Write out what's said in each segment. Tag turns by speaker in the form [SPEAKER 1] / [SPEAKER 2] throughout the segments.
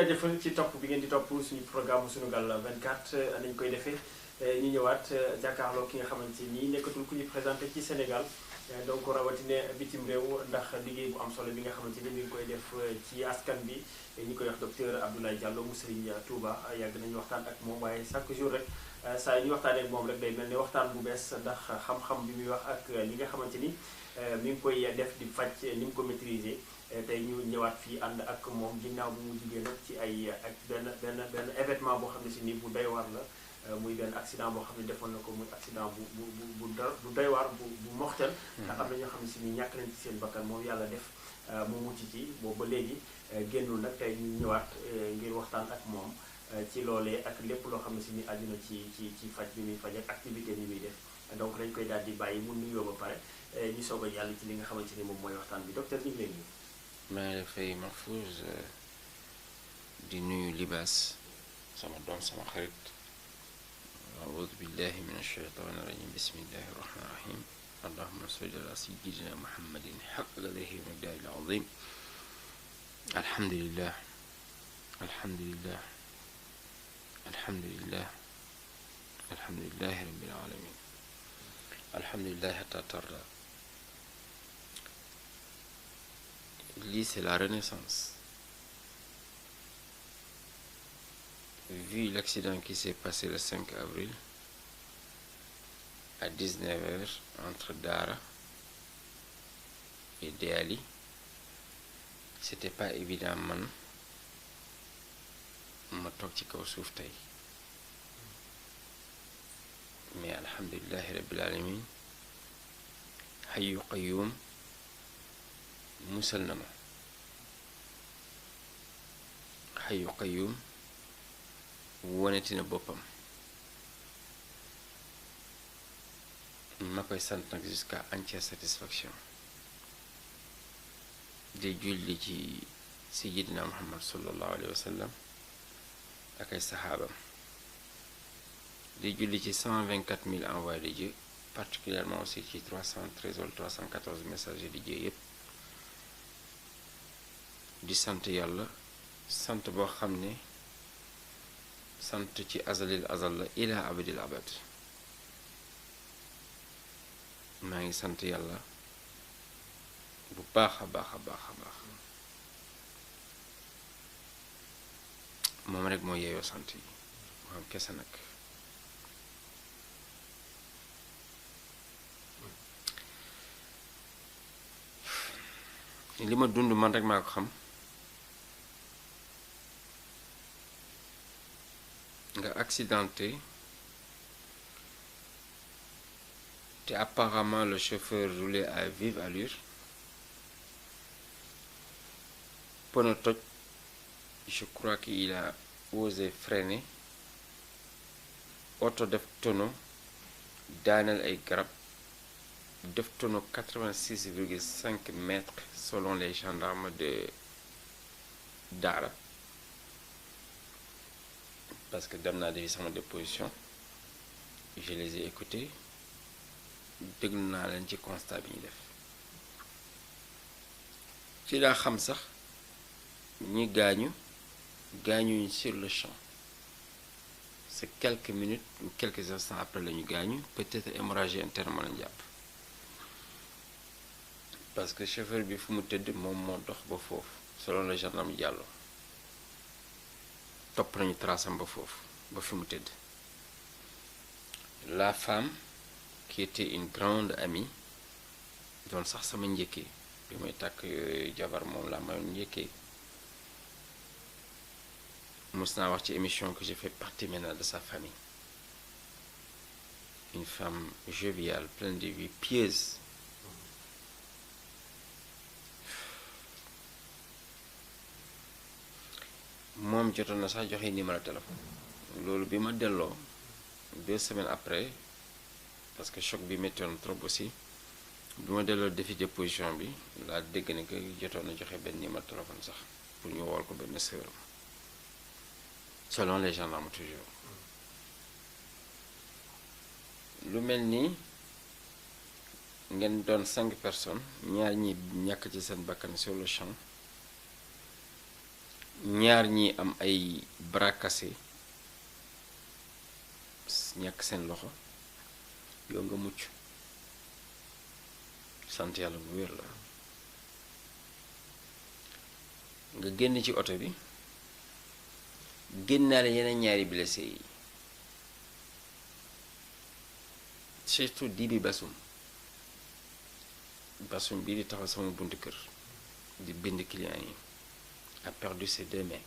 [SPEAKER 1] jaajëfal ci topp bi ngeen di topp suñu programme Sunugal 24 nañ koy defee ñu ñëwaat jàkkaarloo ki nga xamante ni nekkatul ku ñu présenté ci Sénégal donc rawatina bitim réew ndax liggéey bu am solo bi nga xamante ni mi ngi koy def ci askan bi ñu koy wax docteur Abdoulaye Diallo mu Serigne Touba yàgg nañu waxtaan ak moom waaye chaque jour rek saa yi ñu waxtaanee ak moom rek day mel ne waxtaan bu bees ndax xam-xam bi muy wax ak li nga xamante ni mi ngi koy def di faj ni mu ko maîtriser. tey ñu ñëwaat fii ànd ak moom ginnaaw bu mu jigéen nag ci ay ak benn événement boo xam ne si ni bu doy waar la muy benn accident boo xam ne defoon na ko muy accident bu doy waar bu mortel ndax am na ñoo xam ne si ni ñàkk nañ ci seen bakkan moom yàlla def mu mucc ci boobu ba léegi génnul nag tey ñu ñëwaat ngir waxtaan ak moom ci loolee ak lépp loo xam ne si ni aju na ci faj bi muy faj ak activité bi muy def donc dañ koy daal di bàyyi mu nuyoo ba pare ñu soog a jàll ci li nga xamante ni moom mooy waxtaan bi docteur ñu ngi lay nuyu.
[SPEAKER 2] maa ngi dafay Mahfouz di nuyu libaas sama doom sama xarit audu billahi min ashaytaani rajim bismillahi rahmani rahim allahumma salli ala sayyidina muhammadin haqqa qadrihi wa miqdaarihi al-azim alhamdulillah alhamdulillah alhamdulillah alhamdulillahi rabbil alamin alhamdulillah hatta tarda. Lii c'est la renaissance. Vu l'accident qui s'est passé le 5 avril à 19h entre Dara et Déali, c'était pas évident man ma toog ci kaw suuf tey mais alhamdulillahi rabbil alamin hayyu qayyum musal na ma xayu qayyum woneti na boppam ma koy sant nag jusqu'à entière satisfaction di julli ci sayyidina Muhammad sallallahu alayhi wa sallam ak ay saxaabam di julli ci 124 000 envoyés de Dieu particulièrement aussi ci 313 wala 314 messagers de Dieu yépp di sant yàlla sant boo xam ne sant ci azalil azal la ila abadil abad maa ngi sant yàlla bu baax a baax a baax a baax moom rek moo yeeyoo sant yi moo xam kese nag li ma dund man rek maa ko xam nga accidenté te apparemment le chauffeur roulait à vive allure pneu toj je crois qu'il a osé freiner oto def tonneau daaneel ay garab def tonneau 86,5 mètres selon les gendarmes de Dara parce que dem naa defi sama déposition je les ai écoutés déglu naa leen ci constat bi ñu def ci laa xam sax ñi gaañuñu sur le champ c'est quelques minutes ou quelques instants après la ñu gaañu peut-être hémorragie interne ma lañ jàpp parce que chauffeur bi fu mu tëdd moom moo dox ba foofu selon le gendarme Diallo topp nañu trasam ba foofu ba fi mu tëdd la femme qui était une grande amie doon sax sama njëkkee bi may tàkk jabar moom laa mayoon njëkkee mos naa wax ci émission que j'ai fait partie maintenant de sa famille une femme joviale pleine de vie pieuse moom jotoon na sax joxe numéro téléphone loolu bi ma delloo 2 semaines après parce que choc bi méttoon trop aussi bi ma delloo défi de position bi laa dégg ne que jotoon na joxe benn numéro téléphone sax pour ñu wool ko benn sœuram selon les gendarmes toujours lu mel nii ngeen doon 5 personnes ñaar ñi ñàkk ci seen bakkan sur le champ ñaar ñi am ay bras cassés ñàkk seen loxo yow nga mucc sant yàlla bu wér la nga génn ci oto bi génnaale yeneen ñaari blessé yi surtout Djiby Bassoum bii di taxaw sama buntu kër di bind client yi a perdu ses 2 mains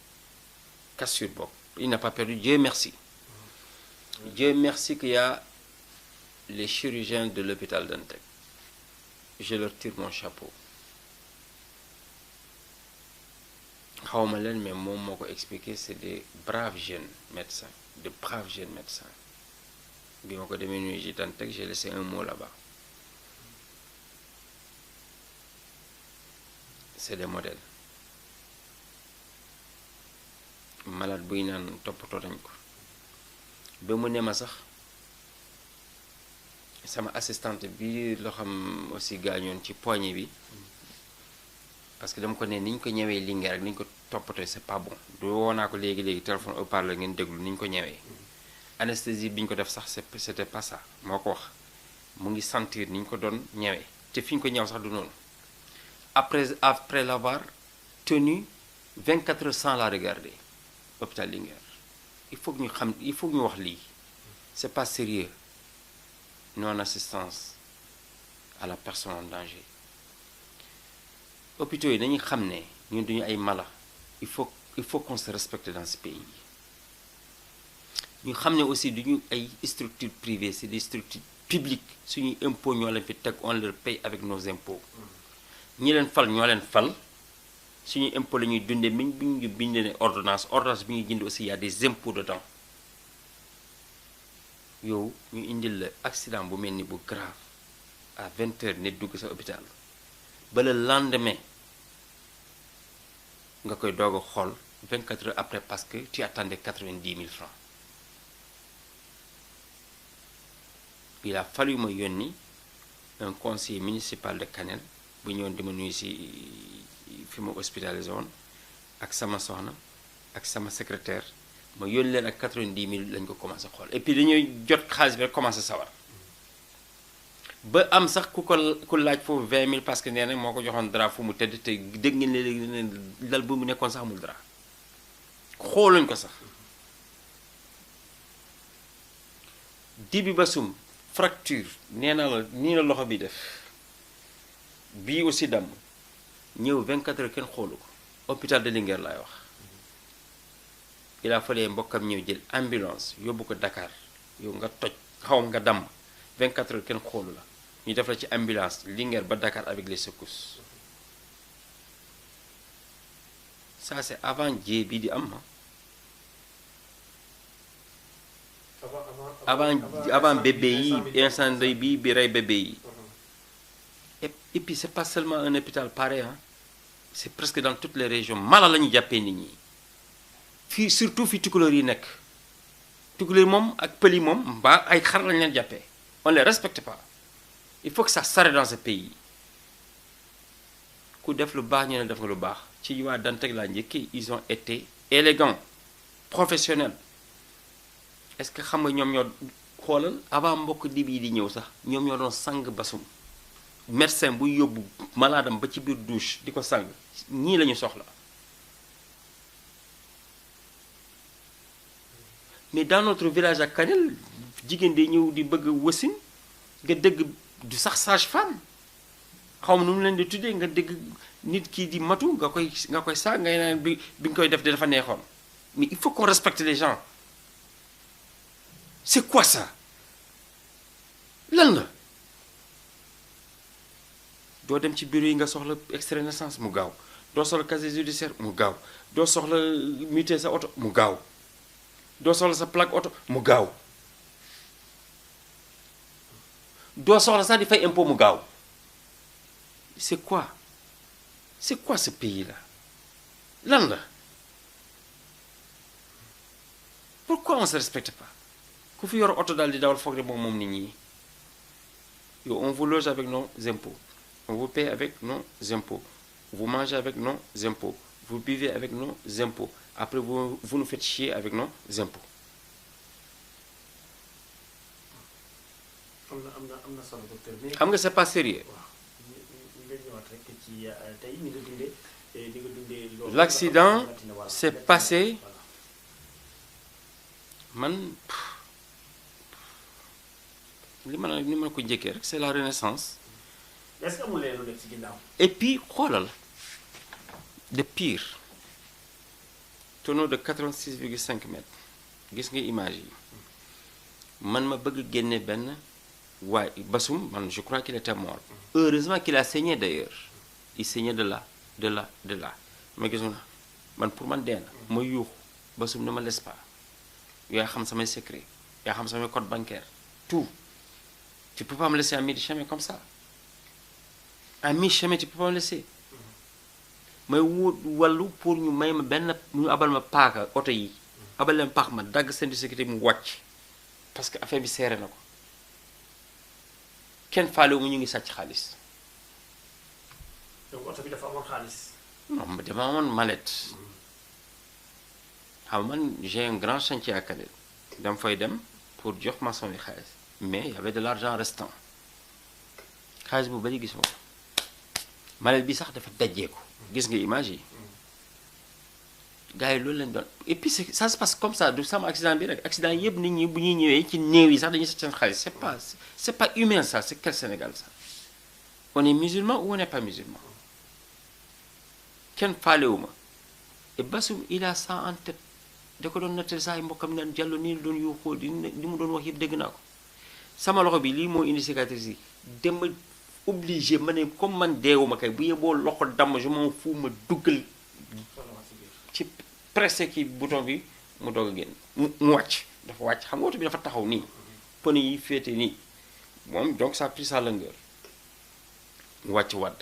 [SPEAKER 2] cassure bokk il n'a pas perdu, Dieu merci. Dieu merci qu'il y a les chirurgiens de l'hôpital Dantec. Je leur tire mon chapeau. xawma leen mais moom moo ko expliqué, c'est des braves jeunes médecins, de braves jeunes médecins. Bi ma ko demee nuyu ji Dantec, j'ai laissé un mot là-bas. C'est des modèles. Malade buy naan toppatoo nañ ko ba mu ne ma sax sama assistante bi loo xam aussi gaañoon ci poignet bi parce que dama ko ne ni ñu ko ñëwee Linguère ak ni ñu ko toppatoo c'est pas bon. du woo naa ko léegi téléphone haut-parleur ngeen déglu ni ñu ko ñëwee anesthésie bi ñu ko def sax c'était pas ça moo ko wax mu ngi sentir ni ñu ko doon ñëwee te fi ñu ko ñëw sax du noonu après l'avoir tenu 24 heures sans la regarder. Hôpital Linguère il faut que ñu wax lii c'est pas sérieux non assistance à la personne en danger. Hôpitaux yi dañuy xam ne ñun duñu ay mala il faut qu'on se respecte dans ce pays. ñu xam ne aussi duñu ay structures privées, c'est des structures publiques suñuy impôts ñoo leen fi teg, on leur paye avec nos impôts. ñi leen fal ñoo leen fal. suñuy impôt la ñuy dundee mi ñu bindee ne ordonnance bi ñuy jënd aussi y a des impôts dedans. yow ñu indil la accident bu mel ni bu grave à 20 heures nit dugg sa hôpital ba le lendemain nga koy doog a xool 24 heures après parce que tu attendais 90 000 francs. il a fallu ma yónni un conseiller municipal de Kanel bu ñëwoon di ma nuyu si fi ma hospitalisé woon ak sama soxna ak sama secrétaire ma yónni leen ak 90 000 lañ ko commencé xool et puis dañuy jot xaalis bi rek commencé sawar ba am sax ku laaj foofu 20 000 parce que nee na moo ko joxoon drap fu mu tëdd te dégg ngeen ne léegi lal bu mu nekkoon sax amul drap xooluñ ko sax. Djiby Bassoum fracture nee na la nii la loxo bi def bii aussi damm ñëw 24 heures kenn xoolu ko hôpital de Linguère laay wax. il a fallu mbokkam ñëw jël ambulance yóbbu ko Dakar yow nga toj xaw nga damm 24 heures kenn xoolu la ñu def la ci ambulance Linguère ba Dakar avec les secousses. ça c'est avant jee bi di am avant bébé yi incendie bi rey bébé yi. et puis c'est pas seulement un hôpital pareil c'est presque dans toutes les régions mala la ñu jàppee nit ñi fii surtout fi tukulóor yi nekk tukulóor moom ak pël yi moom mbaa ay xar lañ leen jàppee on les respecte pas. il faut que ça s'arrête dans ce pays. ku def lu baax ñu ne def nga lu baax ci waa Dantec laa njëkkee ils ont été élégants professionnels. est-ce que xam nga ñoom ñoo xoolal avant mbokk Djiby di ñëw sax ñoom ñoo doon sang Bassoum médecin buy yóbbu malaadam ba ci biir douche di ko sang ñii la ñu soxla. mais dans notre village ak Kanel jigéen day ñëw di bëgg wasin nga dégg du sax sage-femme xaw ma nu mu leen di tuddee nga dégg nit kii di matu nga koy saag ngay naan bi nga koy def dafa neexoon. mais il faut qu'on respecte les gens. c'est quoi ça lan la doo dem ci bureau yi nga soxla extrait de naissance mu gaaw doo soxla casier judiciaire mu gaaw doo soxla muter sa oto mu gaaw doo soxla sa plaque oto mu gaaw doo soxla sax di fay impôt mu gaaw c'est quoi ce pays là lan la pourquoi on se respecte pas. ku fi yor oto daal di dawal foog ne moom nit ñi yow on vous loge avec nos impôts on vous paie avec nos impôts vous mangez avec nos impôts vous vivez avec nos impôts après vous nous faites chier avec nos impôts.
[SPEAKER 1] am na solo docteur mais
[SPEAKER 2] xam nga c'est pas sérieux.
[SPEAKER 1] waaw nga ñëwaat rek ci tey ni nga dundee loolu.
[SPEAKER 2] L'accident s'est passé man li ma ko njëkkee rek c'est la renaissance.
[SPEAKER 1] est-ce que amul leen lu nekk ci ginnaaw.
[SPEAKER 2] Et puis xoolal de pire tonneau de 86,5 mètres gis nga image yi man ma bëgg génne benn waaye Bassoum man je crois qu'il était mort. Heureusement qu'il a saigné d'ailleurs il saignait de là ma gis na man pour man dee na ma yuuxu Bassoum ne me laisse pas yaa xam samay secret yaa xam samay code bancaire tout tu peux pas me laisser à mi-chemin comme ça à mi-chemin tu peux pas me laisser may wut wàllu pour ñu may ma benn ñu abal ma paaka oto yi abal leen paax ma dagg seen sécurité mu wàcc parce que affaire bi seere na ko kenn faale wu ñu ngi sàcc xaalis.
[SPEAKER 1] donc oto bi dafa amoon xaalis.
[SPEAKER 2] non dama amoon mallette xam man j'ai un grand chantier à Kader dama fay dem pour jox maçon yi xaalis mais il y avait de l'argent restant xaalis bu bari gisuma ko mallette bi sax dafa dajjeeku gis nga image yi gars yi loolu lañ doon et puis ça se passe comme ça du sama accident bi rek accident yëpp nit ñi bu ñuy ñëwee ci néew yi sax dañuy sàcc seen xaalis c'est pas humain ça c'est quel Sénégal ça on est musulman ou on n'est pas musulman kenn faalewuma et Bassoum il a ça en tête da ko doon nattali saa yi mbokkam naan jàllo nii doon yuuxoo li mu doon wax yëpp dégg naa ko sama loxo bi lii moo indi cicatrice yi dama obligé ma ne comme man deewuma kay bu yeboo loxo damm je m'en fous ma duggal ci pressé ki bouton bi mu doog a génn mu wàcc dafa wàcc xam nga oto bi dafa taxaw nii pneu yi féete nii moom donc ça a pris sa longueur mu wàcc wadd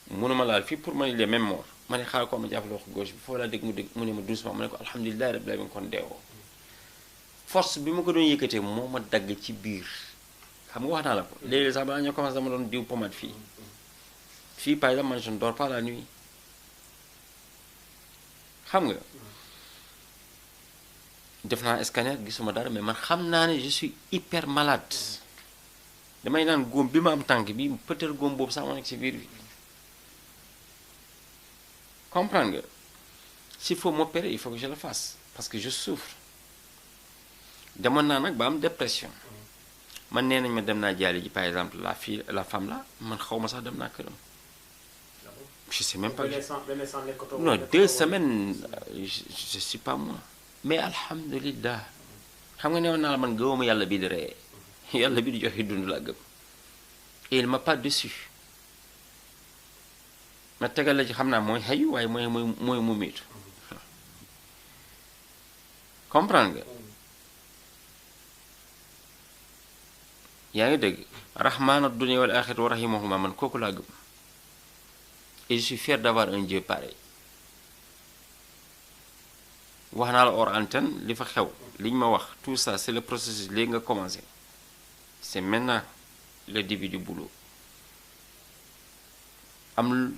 [SPEAKER 2] mënuma laal fii pour man il est même mort ma ne xaaral ko ma jàpp loxo gauche bi foo laa dégg mu ne ma doucement ma ne ko alhamdulilah rabbil alamin kon deewoo force bi ma ko doon yëkkatee moo ma dagg ci biir xam nga wax naa la ko léegi sax balaa ñoo commencé dama doon diw pommade fii par exemple man je ne dors pas la nuit xam nga def naa scanner gisuma dara mais man xam naa ne je suis hyper malade damay naan góom bi ma am tànk bi peut-être góom boobu sax ma nekk ci biir bi comprendre nga s'il faut m'opérer il faut que je le fasse parce que je souffre demoon naa nag ba am dépression man nee nañ ma dem naa jaali ji par exemple la femme là man xaw ma sax dem naa këram je sais même pas non 2 semaines je suis pas moi mais alhamdulillah xam nga newoon naa la man gëwuma yàlla bi di reye yàlla bi di joxe dund laa gëm et il m'a pas déçu ma tegal la ci xam naa mooy xëyu waaye mooy mu miitu comprendre nga yaa ngi dégg rahmaana dunya wal axirati wa rahimahuma man kooku laa gëm et je suis fier d'avoir un Dieu pareil wax naa la hors antenne li fa xew li ñu ma wax tout ça c'est le processus léegi nga commencé c'est maintenant le début du boulot am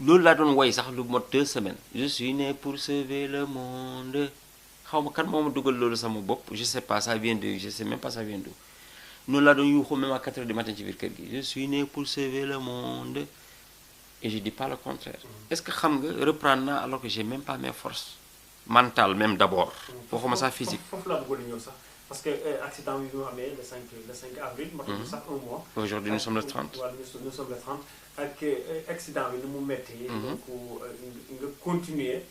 [SPEAKER 2] loolu laa doon woy sax lu mot 2 semaines je suis né pour sauver le monde xaw ma kan moo ma dugal loolu sama bopp je sais pas ça vient de je sais même pas ça vient d'où noonu laa doon yuuxu même à 4 heures du matin ci biir kër gi je suis né pour sauver le monde et je dis pas le contraire est-ce que xam nga reprendre naa alors que j'ai même pas mes forces mentales même d'abord waxuma sax physique
[SPEAKER 1] foofu laa bëggoon ñëw sax parce que accident bi mu amee le 5 avril matul sax un mois
[SPEAKER 2] aujourd'hui nous sommes le 30
[SPEAKER 1] waaw nous sommes le 30 ak accident bi ni mu metti donc nga continuer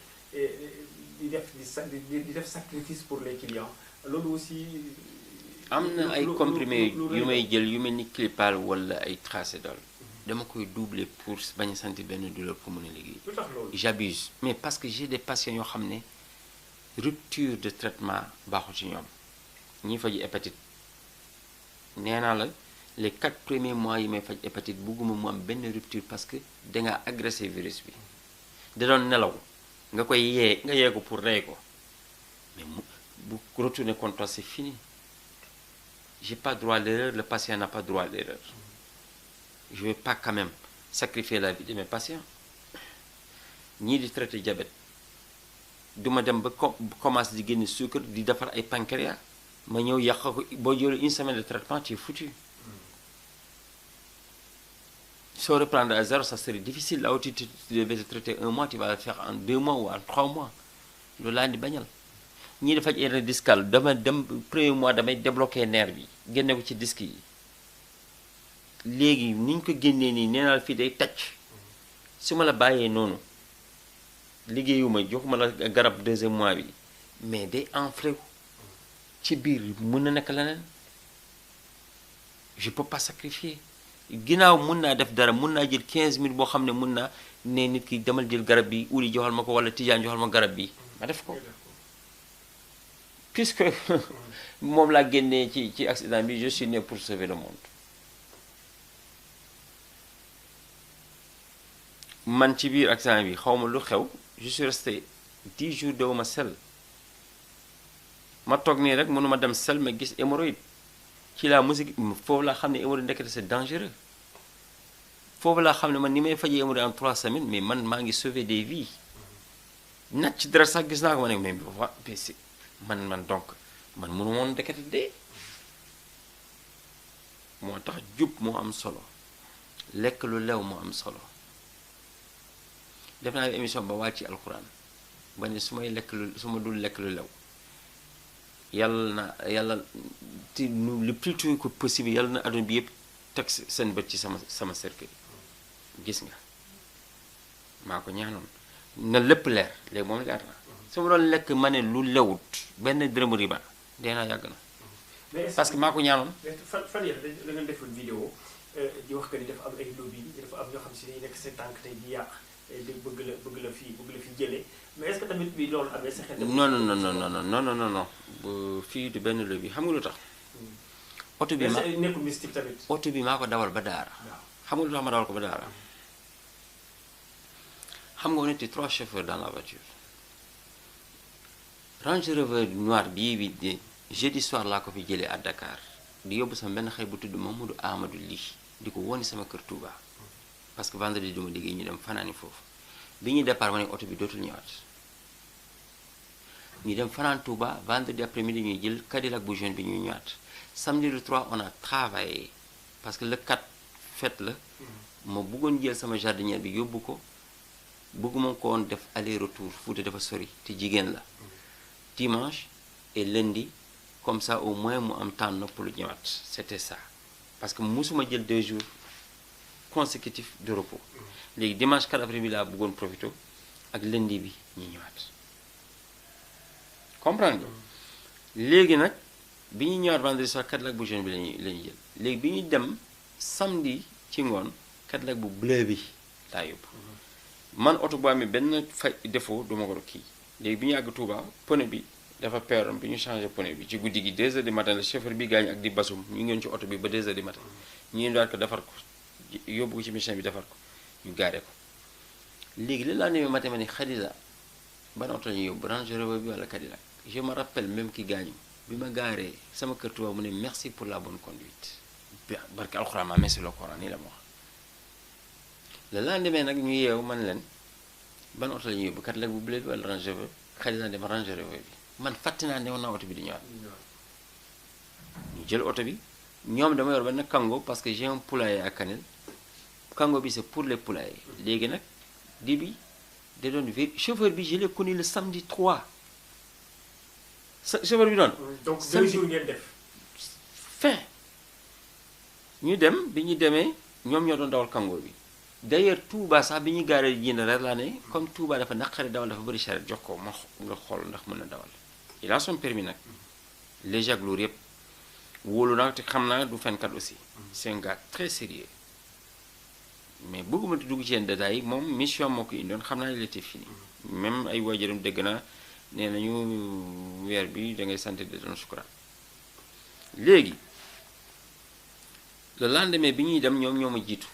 [SPEAKER 1] di def sacrifice pour les clients loolu aussi
[SPEAKER 2] am na ay comprimés yu may jël yu mel ni Clipal wala ay Tramadol dama koy doubler pour bañ a sentir benn douleur pour mën a liggéey.
[SPEAKER 1] lu tax loolu
[SPEAKER 2] j'abuse mais parce que j'ai des patients yoo xam ne rupture de traitement baaxul ci ñoom ñiy faj hépatite nee naa la les 4 premiers mois yi may faj hépatite bugguma mu am benn rupture parce que dangaa agressé virus bi da doon nelaw nga koy yee ko pour rey ko mais bu retourner contre toi c'est fini. J'ai pas droit à l'erreur, le patient n'a pas droit à l'erreur. Je vais pas quand même sacrifier la vie de mes patients. ñii di traité diabète duma dem ba commencé di génne sucre di defar ay pancréas ma ñëw yàq ko boo jëlee une semaine de traitement tu es foutu. Soo reprendre à zéro ça serait difficile là où tu devais te traiter un mois tu vas le faire en 2 mois ou en 3 mois loolu laa di bañal. ñii dafa hernie discale dama dem premier mois damay débloqué nerf bi génne ko ci disque yi léegi ni ñu ko génnee nii nee naa la fii day tàcc su ma la bàyyee noonu liggéeyuma joxuma la garab 2e mois bi mais day enflé ci biir mën na nekk leneen je peux pas sacrifier ginnaaw mun naa def dara mun naa jël 15 minutes boo xam ne mun naa ne nit ki demal jël garab bi uli joxal ma ko wala tijaan joxal ma garab bi ma def ko puisque moom laa génnee ci accident bi je suis né pour sauver le monde man ci biir accident bi xaw ma lu xew je suis resté 10 jours dewuma sel ma toog nii rek mënuma dem sel ma gis hémorroïde ci la musique foofu laa xam ne hémorroïde ndekete c'est dangereux foofu laa xam ne man ni may fajee hémorroïde en 3 semaines mais man maa ngi sauver des vies nag ci dara sax gis naa ko ma ne mais man donc man mënu woon ndekete dee moo tax jub moo am solo lekk lu lew moo am solo def naa émission ba wàcc alxuraan ba ne su ma dul lekk lu lew yàlla ti le plus tôt que possible yàlla na adduna bi yëpp teg seen bët ci sama cercle gis nga maa ko ñaanoon na lépp leer léegi moom leer na su ma doon lekk ma ne lu lewut benn dërëmu riba dee naa yàgg na parce que maa ko ñaanoon.
[SPEAKER 1] mais fan yéen da nga defoon vidéo di wax que ni dafa am ay lobby dafa am ñoo xam si ne nekk sa tànk tey di yàq di bëgg la fi jëlee mais est-ce que tamit bi loolu amee sa xel. non fii du benn lobby xam nga lu tax. oto bi nekkul mystique tamit.
[SPEAKER 2] oto bi maa ko dawal ba daara. xam nga lu tax ma dawal ko ba daara. xam nga on était 3 chauffeurs dans la voiture. Range Rover noir bii de jeudi soir laa ko fi jëlee à Dakar di yóbbu sama benn xëy bu tudd Mamadou Amadou Ly di ko woni sama kër Touba parce que vendredi duma liggéey ñu dem fanaani foofu bi ñuy départ ma ne oto bi dootul ñëwaat ñu dem fanaan Touba vendredi après midi ñuy jël Cadillac bu jaune bi ñuy ñëwaat samedi le 3 on a travaillé parce que le 4 fête la ma bëggoon jël sama jardinière bi yóbbu ko bëgguma ko woon def aller retour Fuuta dafa sori te jigéen la dimanche et lundi comme ça au moins mu am temps noppalu ñëwaat c'était ça parce que musuma jël 2 jours consécutifs de repos léegi dimanche 4 après bi laa bëggoon profité ak lundi bi ñu ñëwaat comprendre nga léegi nag bi ñu ñëwaat vendredi soir Cadillac bu jaune bi lañuy jël léegi bi ñu dem samedi ci ngoon Cadillac bu bleu bi laa yóbbu man oto bu amee benn défaut duma ko kii léegi bi ñu àgg Touba pneu bi dafa peeroon bi ñu changé pneu bi ci guddi gi 2 heures du matin la chauffeur bi gaañ ak di basum ñu ngi ci oto bi ba 2 heures du matin ñu ngi ko defar ko yóbbu ko ci mécanicien bi defar ko ñu gaare ko léegi li laa demee matin ma ne Khadija ban oto la ñuy yóbbu Range Rover bi wala Cadillac je me rappelle même ki gaañu bi ma gaaree sama kër Touba mu ne merci pour la bonne conduite barke alxuraan ma merci le Coran nii la ma wax le lendemain nag ñu yeewu man leen ban oto la ñuy yóbbu Cadillac bu bleu bi wala Range Rover Khadija dem Range Rover bi man fàtte naa ne woon naa oto bi di ñëwaat ñu jël oto bi ñoom dama yor benn kango parce que j'ai un poulailler à Kanel kango bi c'est pour les poulaillers léegi nag di bi da doon chauffeur bi je l'ai connu le samedi 3 chauffeur bi doon.
[SPEAKER 1] donc 2 jours ngeen def.
[SPEAKER 2] fin ñu dem bi ñu demee ñoom ñoo doon dawal kango bi d'ailleurs Touba sax bi ñu gaaree jënd reer laa ne comme Touba dafa naqari dawal dafa bëri charrette jox ko ma nga xool ndax mën na dawal il a son permis nag léger ak lourd yëpp wóolu nag te xam naa du fenkat aussi c'est un gars très sérieux mais bëgguma dugg ci yenn détails yi moom mission moo ko indoon xam naa il était fini même ay waajuram dégg naa nee nañu weer bi da ngay sant de doon sukuraat léegi le lendemain bi ñuy dem ñoom ñoo ma jiitu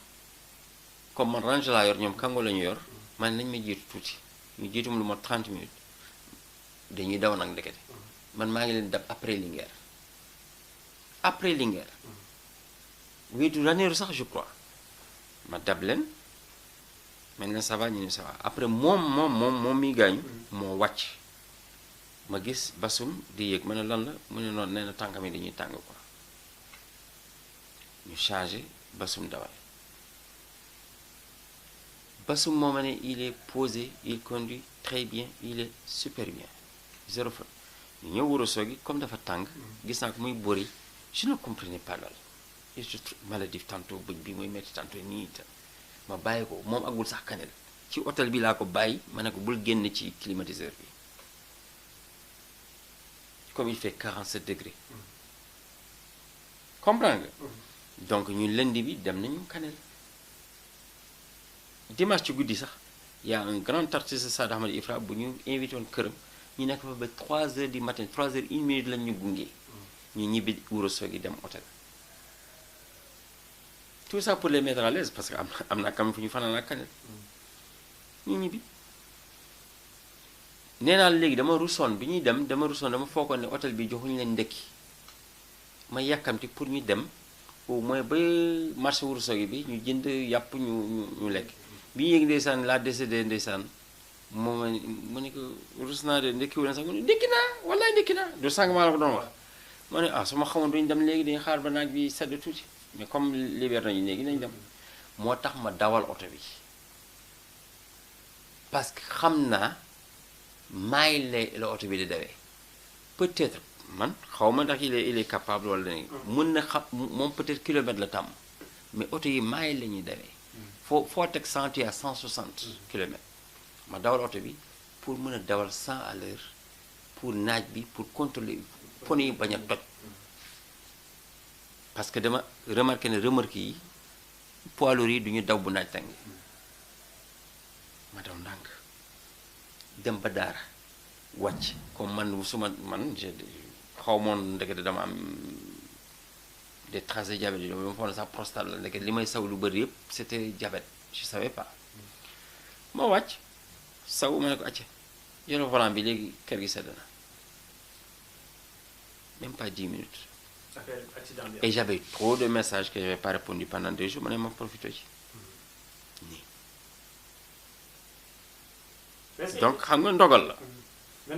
[SPEAKER 2] comme man Range laa yor ñoom kango la ñu yor man nañ ma jiitu tuuti ñu jiitu mu lu ma 30 minutes dañuy daw nag ndekete man maa ngi leen dab après Linguère oui du Ranérou sax je crois ma dab leen man leen ça va ñu ne ça va après moom mi gaañu moo wàcc ma gis basum di yéeg ma ne lan la mu ne noonu nee na tànkam yi dañuy tàng quoi ñu changé basum dawal basum moo ma ne il est posé il conduit très bien il est super bien zéro faute ñu ñëw Wuro Sogi comme dafa tàng gis naa ko muy bori je ne comprenais pas loolu il se trouve maladif tantôt bëj bi muy metti tantôt nii ma bàyyi ko moom agul sax Kanel ci hôtel bi laa ko bàyyi ma ne ko bul génn ci climatiseur bi comme il fait 47 degrés comprends nga donc ñu lundi bi dem nañu Kanel dimanche ci guddi sax y a un grand artiste Saad Ahmed Ifra bu ñu invité woon këram ñu nekk fa ba 3 heures du matin 3 heures 1 minute lañ ñu gunge ñu ñibbi Wuro Sogi dem hôtel tout ça pour les mettre à l'aise parce que am na quand même fu ñu fanaan ak Kanel ñu ñibbi nee naa léegi dama rusoon bi ñuy dem dama foogoon ne hôtel bi joxuñu leen ndekki ma yàkkamti pour ñu dem au moins ba marché Wuro Sogi bi ñu jënd yàpp ñu lekk bi ñu yéeg ndeysaan laa décédé ndeysaan moom ma ne ko rus naa de ndekki wu na sax mu ne ndekki naa wallaay ndekki naa du sànq maa la ko doon wax ma ne su ma xamoon duñu dem léegi dañu xaar ba naaj bi sedd tuuti mais comme libéré nañu léegi nañ dem moo tax ma dawal oto bi parce que xam naa maay la oto bi di dawee peut-être man xaw ma ndax il est capable wala dañuy mën na xam moom peut-être kilomètre la tàmm mais oto yi maay la ñuy dawee foo teg 100 à 160 kilomètres ma dawal oto bi pour mën a dawal 100 à l'heure pour naaj bi pour contrôler pneu yi bañ a toj parce que dama remarqué ne remorque yi poids lourds yi du ñu daw bu naaj tàng ma daw ndànk dem ba daara wàcc comme man man xaw moon ndekete dama am des traces de diabète yi dama foog ne sax prostate la ndekete li may saw lu bëri yëpp c'était diabète je savais pas ma wàcc saw ma ne ko acca yore volant bi léegi kër gi sedd na même pas 10 minutes et j'avais trop de messages que j'avais pas répondu pendant 2 jours ma ne ma profité ci nii donc xam nga ndogal la.
[SPEAKER 1] mais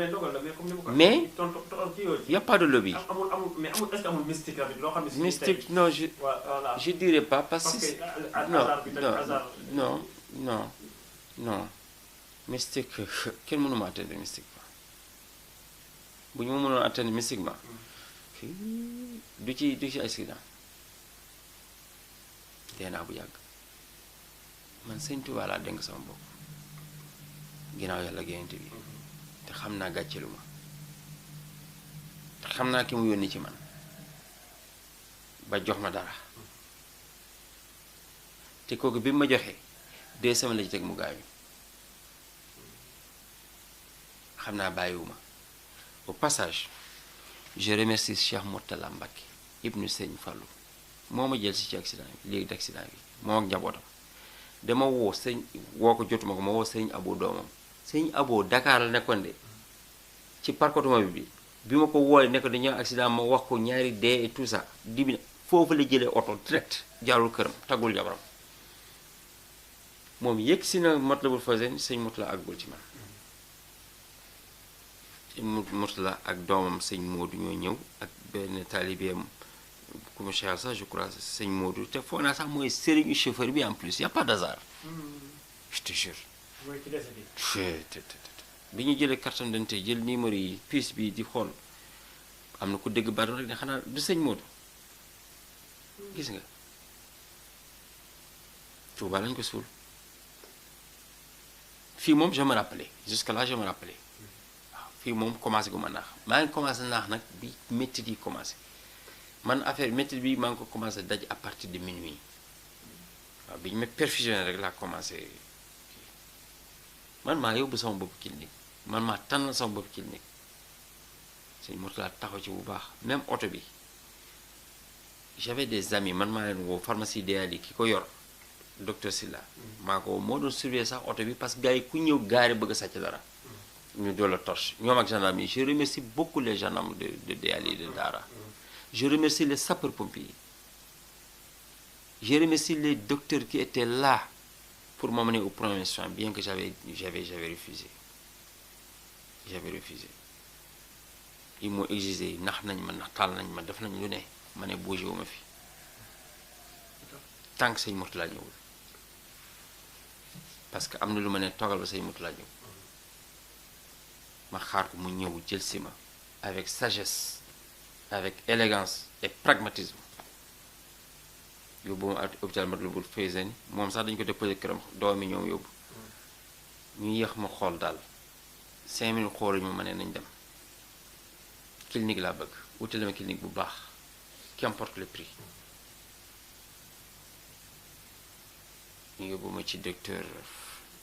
[SPEAKER 1] ndogal la mais comme ni ma ko.
[SPEAKER 2] mais y a pas de lobby.
[SPEAKER 1] mais amul est-ce que amul mystique tamit loo xam ne.
[SPEAKER 2] mystique non je dirais pas parce que non mystique kenn mënu ma atteindre mystiquement bu ñu ma mënoon atteindre mystiquement du ci accident dee naa bu yàgg man Sëñ Tuubaa laa dénk sama bopp ginnaaw yàlla génnante bi te xam naa gàccelu ma te xam naa ki mu yónni ci man ba jox ma dara te kooku bi ma joxee 2 semaines la ci teg mu gaañu xam naa bàyyiwuma au passage je remercie Cheikh Mourtala Mbacké ibnu Sëñ Fallou moo ma jël si ci accident bi léegi d'accident bi moo ak njabootam dama woo ko jotuma ko ma woo sëñ Abo doomam sëñ Abo Dakar la nekkoon de ci parc automobile bi ma ko woolee ne ko dañoo accident ma wax ko ñaari dee et tout ça dibi foofu la jëlee oto direct jaarul këram tagul jabaram moom yëg si na Matlabul Fawzayni sëñ Mourtala àggul ci man Mourtala ak doomam sëñ Modou ñoo ñëw ak benn taalibeem ku ma cher sax je crois sëñ Modou te foog naa sax mooy sëriñu chauffeur bi en plus y a pas d'hasard je te jure bi ñu jëlee carte d'identité jël numéro yi puce bi di xool am na ku dégg bari rek ne xanaa du sëñ Modou gis nga Touba lañ ko suul fii moom je me rappelais jusque là je me rappelais waaw fii moom commencé gu ma naax maa ngi commencé naax nag bi métti yi commencé man affaire métti bi maa ngi ko commencé daj à partir de minuit waaw bi ñu ma perfusionné rek laa commencé man maa yóbbu sama bopp clinique man maa tànnal sama bopp clinique sëñ Mourtala taxaw ci bu baax même oto bi j'avais des amis man maa leen woo pharmacie Déali ki ko yor docteur Silla maa ko moo doon surveiller sax oto bi parce que gars yi ku ñëw gaari bëgg a sàcc dara ñu doon la torche ñoom ak gendarme yi je remercie beaucoup les gendarmes de Déali de Dara je remercie les sapeurs-pompiers je remercie les docteurs qui étaient là pour m'amener au premier soin, bien que j'avais refusé. J'avais refusé. Ils m'ont exigé nax nañ ma nax taal nañ ma def nañ lu ne ma ne bougé wu ma fi tant que sëñ Mourtala ñëwul parce que am na lu ma ne toogal ba sëñ Mourtala ñëw ma xaar ko mu ñëw jël si ma avec sagesse avec élégance et pragmatisme yóbbu ma hôpital Matlaboul Fawzayni moom sax dañu ko déposé këram doomi ñoom yóbbu ñu yéex ma xool daal 5 minutes xooluñu ma ne nañ dem clinique laa bëgg wutale ma clinique bu baax qu'importe le prix ñu yóbbu ma ci docteur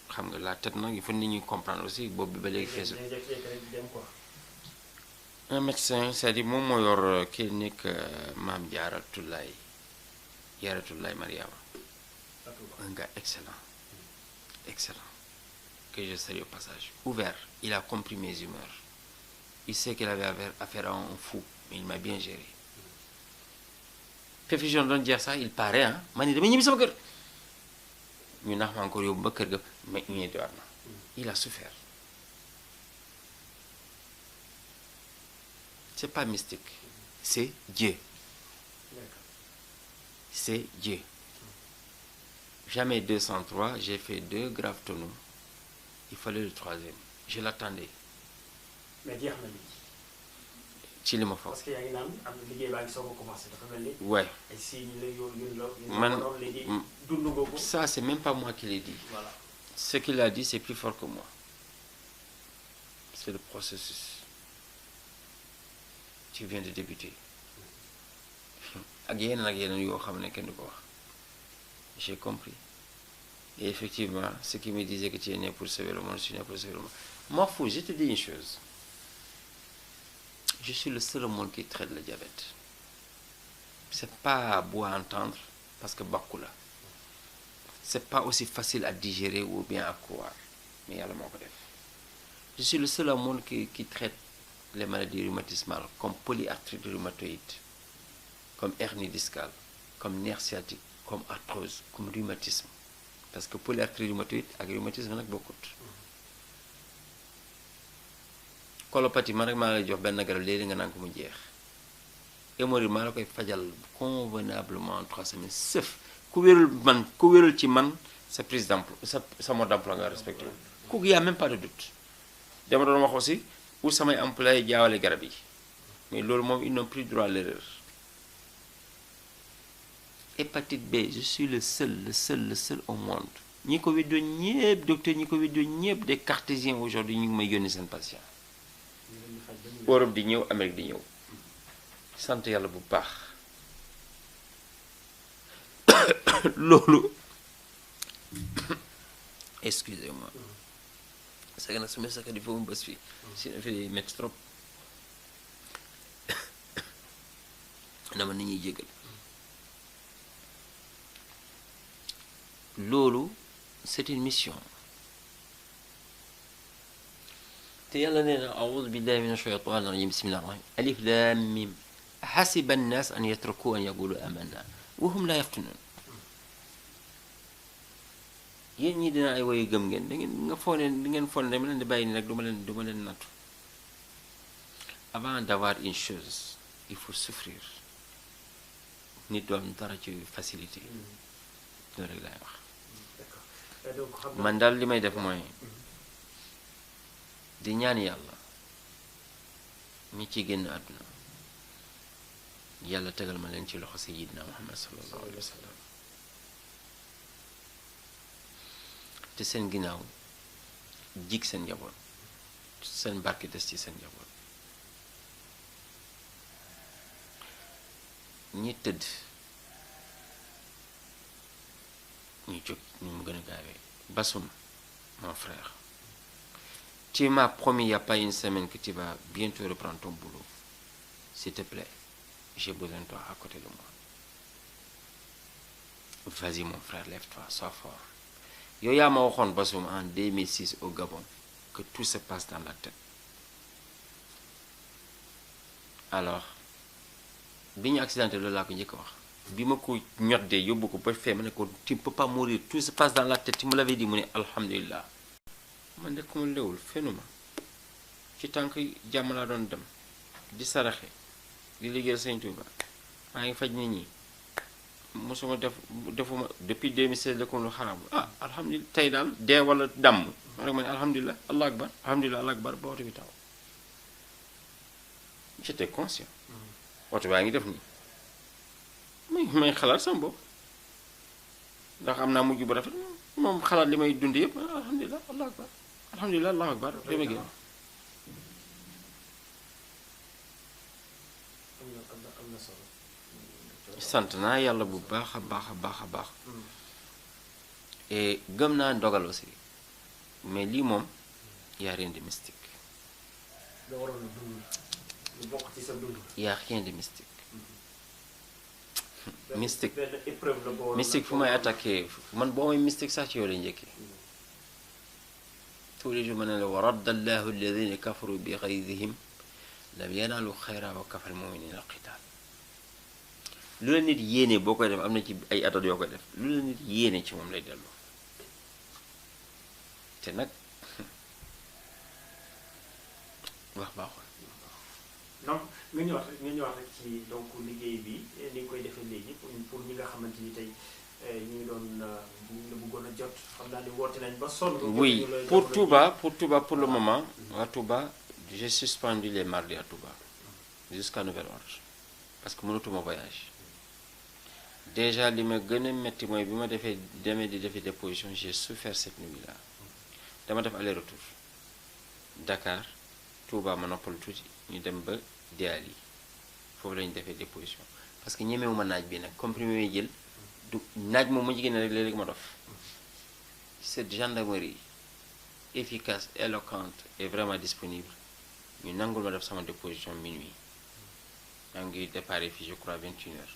[SPEAKER 2] xam nga la tête nag il faut nit ñi comprendre aussi boobu bi ba léegi feesul un médecin c'est-à-dire moom moo yor clinique Maam Jaaratulaay Mariama un gars excellent que je salue au passage ouvert il a compris mes humeurs il sait qu'il avait affaire à un fou mais il m'a bien géré perfusion doon jeex sax il paraît ah man ni dama ñibbi sama kër ñu nax ma encore yóbbu ba kër ga mais ñu diwaat na il a souffert c'est pas mystique c'est Dieu jamais 203 j'ai fait 2 graves tonneaux il fallait le 3e je l'attendais
[SPEAKER 1] mais jeex na léegi
[SPEAKER 2] ci li ma foog
[SPEAKER 1] parce que yaa ngi naan am na liggéey baa ngi soog a commencé dafa mel ni
[SPEAKER 2] ouais
[SPEAKER 1] ay signes la yu
[SPEAKER 2] man
[SPEAKER 1] léegi dund nga ko
[SPEAKER 2] ça c'est même pas moi qui l'ai dit
[SPEAKER 1] voilà
[SPEAKER 2] ce qu'il a dit c'est plus fort que moi c'est le processus tu viens de débuter ak yeneen yoo xam ne kenn du ko wax j'ai compris et effectivement ce qui me disait que tu es né pour sauver le monde je suis né pour sauver le monde m'en fous je te dis une chose je suis le seul au monde qui traite le diabète c'est pas beau à entendre parce que bakku la c'est pas aussi facile à digérer ou bien à croire mais yàlla moo ko def je suis le seul au monde qui traite les maladies rhumatismales comme polyarthrite rhumatoïde comme hernie discale comme nerf sciatique comme arthrose comme rhumatisme parce que polyarthrite rhumatoïde ak rhumatisme nag bokkut colopathie man rek maa lay jox benn garab léegi nga naan ko mu jeex hémorroïde maa la koy fajal convenablement en 3 semaines sëf ku wérul ci man sa prise d'emploi sa mode d'emploi nga respecté kooku y a même pas de doute dama doon wax aussi ou samay employé jaawale garab yi mais loolu moom ils n'ont plus droit à l'erreur hépatite B je suis le seul au monde ñi ko weddoon ñëpp docteur ñi ko weddoon ñëpp des cartésiens aujourd'hui ñu ngi may yónni seen patient Europe di ñëw Amérique di ñëw sant yàlla bu baax loolu excusez-moi c'est que nag su ma sax di foofu bés fii si na fi métti trop dama nit ñuy jégal loolu c'est une mission te yàlla nee na a'uudu billahi mina shaytaani rajiim bismillahi rahmaani alif laam miim hasiba an-naas an yatrakuu an yaqulu amanna wa hum laa yaftanuun yéen ñii dina ay woyu gëm ngeen da ngeen foog ne dama leen di bàyyi nii rek du ma leen nattu avant d'avoir une chose il faut souffrir nit doon dara ci facilité loolu rek laay wax man daal li may def mooy di ñaan yàlla ñi ci génn àdduna yàlla tegal ma leen ci loxo sayyidina Muhammad sallallahu alayhi wa sallam te seen ginnaaw jig seen njaboot seen barke des ci seen njaboot ñi tëdd ñu jóg ñu mu gën a gaawee Bassoum mon frère tu m'as promis il n'y a pas une semaine que tu vas bientôt reprendre ton boulot s'il te plaît j'ai besoin de toi à côté de moi vas-y mon frère lève-toi sois fort yow yaa ma waxoon Bassoum en 2006 au Gabon que tout se passe dans la tête alors bi ñu accidenté loolu laa ko njëkk a wax bi ma ko ñoddee yóbbu ko ba fee ma ne ko tu ne peux pas mourir tout se passe dans la tête tu me l'avais dit mu ne alhamdulilah man de ku ma léwul fenuma ci tànk jàmm laa doon dem di saraxe di liggéeyal Sëñ Tuuba maa ngi faj nit ñi mosuma defuma depuis 2016 la ko lu xaraam alhamdulilah tey daal dee wala damm rek ma ne alhamdulilah allah akbar alhamdulilah allah akbar ba oto bi taw j'étais conscient oto baa ngi def nii may xalaat sama bopp ndax am naa mujj bu rafet moom xalaat li may dund yëpp alhamdulilah allah akbar alhamdulilah allah akbar dama génn sant naa yàlla bu baax a baax a baax a baax et gëm naa ndogal aussi mais lii moom y a rien de mystique y a rien de mystique mystique fu may attaqué man boo may mystique sax ci yow lay njëkkee tous les jours ma ne la wa radda allahu alladina kafaru bi gaydihim lam yanaalu xayra wa kafal muminina alqital lu la nit yéene boo koy def am na ci ay atat yoo koy def lu la nit yéene ci moom lay delloo te nag wax baaxul.
[SPEAKER 1] donc nga ñëwaat rek ci donc liggéey bi ni nga koy defee léegi pour ñi nga xamante ni tey ñu ngi doon ñu la bëggoon a jot xam naa ni woote nañ ba sonn.
[SPEAKER 2] oui pour Touba pour le moment à Touba j'ai suspendu les mardis à Touba jusqu'à nouvel ordre parce que mënatuma voyage. Déjà li ma gën a metti mooy bi ma demee di defi déposition j'ai souffert cette nuit-là dama def aller-retour Dakar Touba ma noppal tuuti ñu dem ba Déali foofu lañu defee déposition parce que ñemewuma naaj bi nag comprimé may jël du naaj moom ma jigéen rek léeg-léeg ma dof cette gendarmerie efficace éloquente et vraiment disponible ñu nangul ma def sama déposition minuit maa ngi départ fii je crois 21h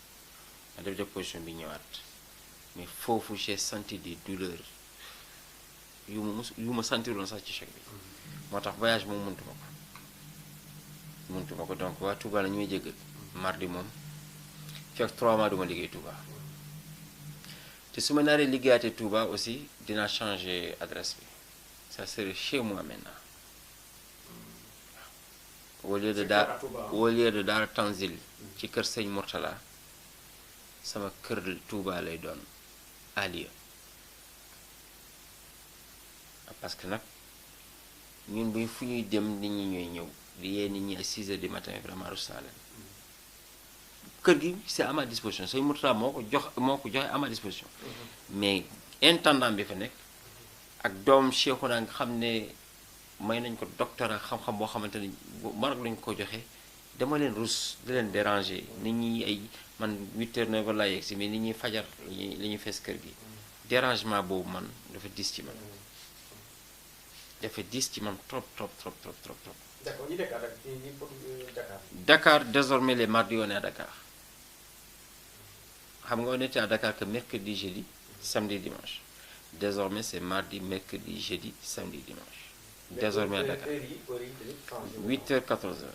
[SPEAKER 2] ma def déposition bi ñëwaat mais foofu j'ai senti des douleurs yu ma sentiroon sax ci choc bi moo tax voyage moom mëntuma ko donc waa Touba la ñu may jéggal mardi moom fekk 3 mois duma liggéey Touba te su ma naree liggéeyaatee Touba aussi dinaa changer adresse bi ça serait chez moi maintenant au lieu de Daara Tanzil ci kër Sëñ Mourtala sama kër Touba lay doon Aliya parce que nag ñun buñ fu ñuy dem nit ñi ñooy ñëw di yee nit ñi à 6 heures du matin vraiment rusaa leen kër gi c'est à ma disposition Sëñ Mourtala moo ko joxe à ma disposition mais intendant bi fa nekk ak doom Cheikhouna nga xam ne may nañ ko doctorat xam-xam boo xamante ne Maroc lañ ko joxe dama leen rus di leen déranger nit ñi ay man 8h 9h laa yegg si mais nit ñi fajar la ñuy fees kër gi dérangement boobu man dafa diis ci man trop.
[SPEAKER 1] D'accord, ñu Dakar ak ñi pour Dakar.
[SPEAKER 2] Dakar désormais les mardis on est à Dakar xam nga on était à Dakar que mercredi jeudi samedi dimanche désormais c'est mardi mercredi jeudi samedi dimanche. Désormais à Dakar 8h 14h.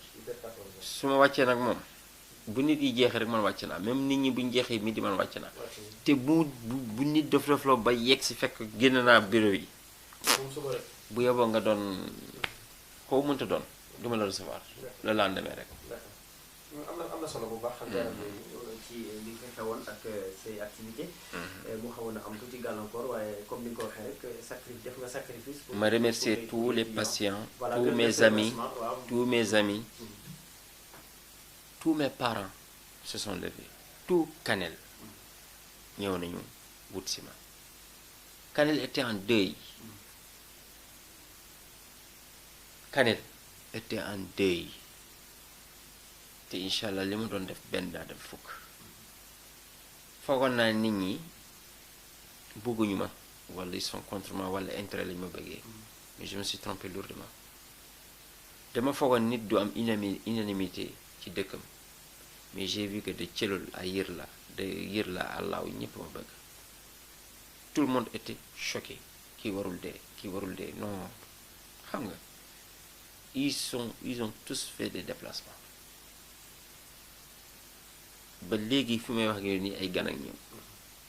[SPEAKER 2] su ma wàccee nag moom bu nit yi jeexee rek man wàcc naa même nit ñi bu ñu jeexee midi man wàcc naa te bu nit def la ba yegg si fekk génn naa bureau yi bu yeboo nga doon koo mënta doon duma la recevoir le lendemain rek.
[SPEAKER 1] am na solo bu baax. xam nga ci li nga xewoon ak say activité mu xawoon a am tuuti gàllankoor waaye comme ni nga ko waxee rek def nga sacrifice.
[SPEAKER 2] ma remercier tous les patients tous mes amis tous mes parents se sont levés tout Kanel ñëw nañu wut si ma Kanel était en deuil te incha allah li ma doon def benn daa def fukk foogoon naa nit ñi bëgguñu ma wala ils sont contre moi wala intérêt lañu ma bëggee mais je me suis trompé lourdement dama foogoon nit du am unanimité ci dëkkam mais j'ai vu que de Thielul à Yirla à Law ñëpp ma bëgg tout le monde était choqué kii warul dee non xam nga ils ont tous fait des déplacements ba léegi fi may wax ak yow nii ay gan ak ñëw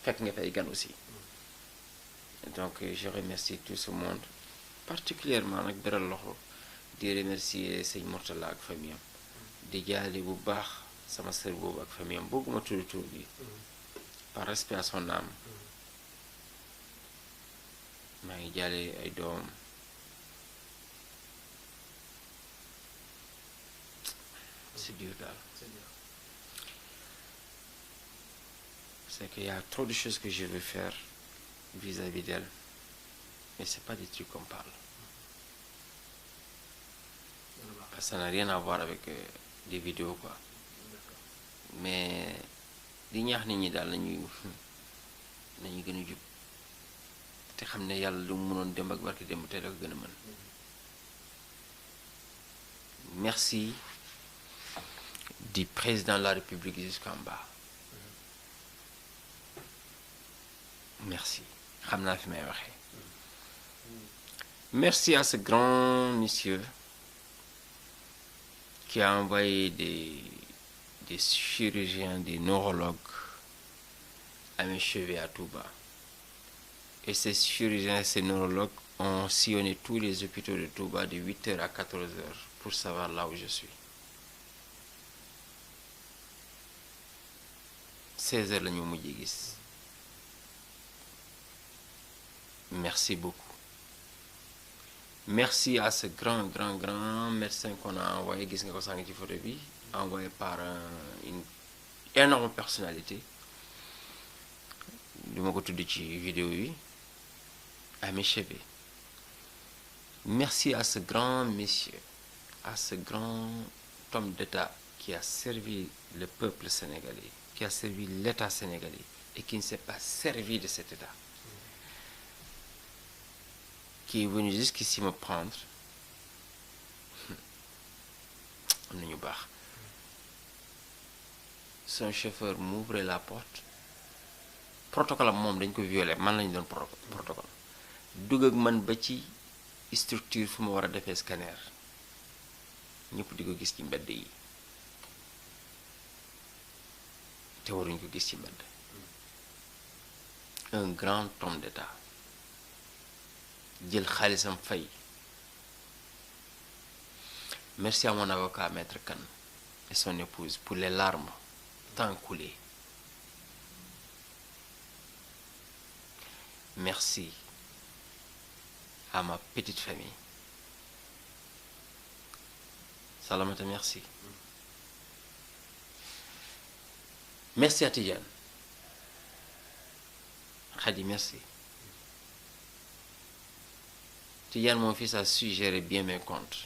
[SPEAKER 2] fekk nga fi ay gan aussi donc je remercie tout ce monde particulièrement nag beral loxo di remercier sëñ Mourtala ak famille am di jaale bu baax sama sœur boobu ak famille am bëgguma tudd tur bi par respect à son âme maa ngi jaale ay doom c'est dur daal c'est qu'il y a trop de choses que je veux faire vis-à-vis d'elle mais c'est pas des trucs qu'on parle parce que ça n'a rien à voir avec des vidéos quoi mais di ñaax nit ñi daal nañu gën a jub te xam ne yàlla lu mu mënoon dem ak barki dem te da ko gën a mën merci du président de la République jusqu'en bas merci xam naa fi may waxee merci à ce grand monsieur qui a envoyé des chirurgiens, des neurologues à mes cheveux à Touba. Et ces chirurgiens et ces neurologues ont sillonné tous les hôpitaux de Touba de 8h à 14h pour savoir là où je suis. 16h la ñu mujjee gis. Merci beaucoup. Merci à ce grand médecin qu'on a envoyé, gis nga ko sànq ci photo bi, envoyé par une énorme personnalité. Du ma ko tudd ci vidéo yi, à mes cheveux. Merci à ce grand monsieur, à ce grand homme d'État qui a servi le peuple sénégalais, qui a servi l'État sénégalais et qui ne s'est pas servi de cet État. Qui est venu jusqu'ici me prendre am nañu baax son chauffeur m'ouvrait la porte protocole am moom dañ ko violé man lañu doon protocole dugg ak man ba ci structure fu ma war a defee scanner ñëpp di ko gis ci mbedd yi te waruñu ko gis ci mbedd un grand homme d'État jël xaalisam fay. Merci à mon avocat Maître Kane et son épouse pour les larmes tant coulées. Merci à ma petite famille. Salamata, merci. Merci à Tidiane. Khadi, merci. Tidiane, mon fils, a su gérer bien mes comptes.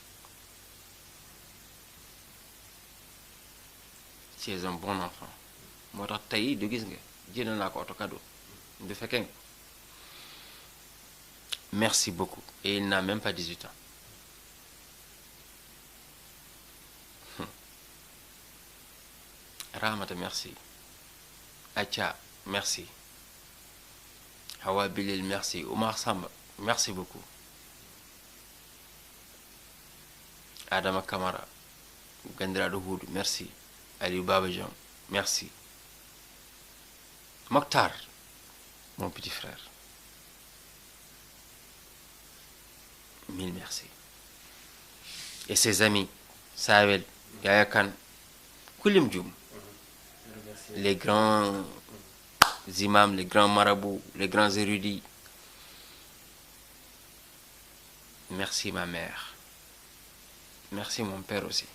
[SPEAKER 2] Tu es un bon enfant. moo tax tey du gis nga jënd naa ko oto cadeau du fekkee nga merci beaucoup et il n'a même pas 18 ans. Ramata, merci. Acha, merci. Hawa Bilil, merci. Oumar Samba, merci beaucoup. Adama Kamara, Gandra Houd, merci. Aliou Babajan, merci. Mokhtar, mon petit frère. Mille merci. Et ses amis, Saël, Yaya Khan, Koulim Djoum, les grands imams, les grands marabouts, les grands érudits. Merci ma mère. Merci mon père aussi.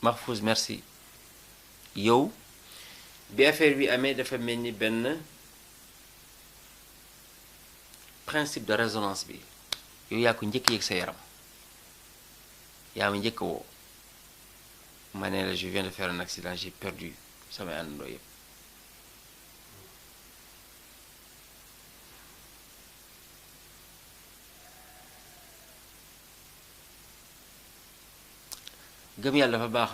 [SPEAKER 2] Mahfouz, merci. Yow bi affaire bi amee dafa mel ni benn principe de résonance bi yow yaa ko njëkk yëg sa yaram yaa ma njëkk woo ma ne la je viens de faire un accident, j'ai perdu samay àndandoo yëpp. gëm yàlla dafa baax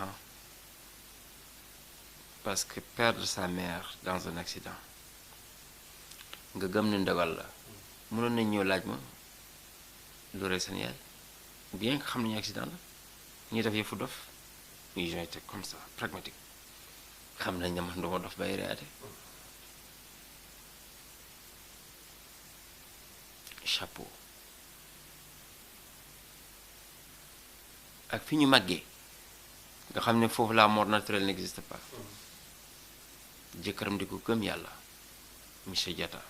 [SPEAKER 2] parce que perdre sa mère dans un accident nga gëm ni ndogal la mënoon nañ ñëw laaj ma lu rey seen yaay bien que xam nañu accident la ñuy def yëfu dof ils ont été comme ça pragmatique xam nañ ne man duma dof bay reyaate chapeau ak fi ñu màggee nga xam ne foofu la mort naturelle n'existe pas jëkkëram di ko gëm yàlla monsieur Diatta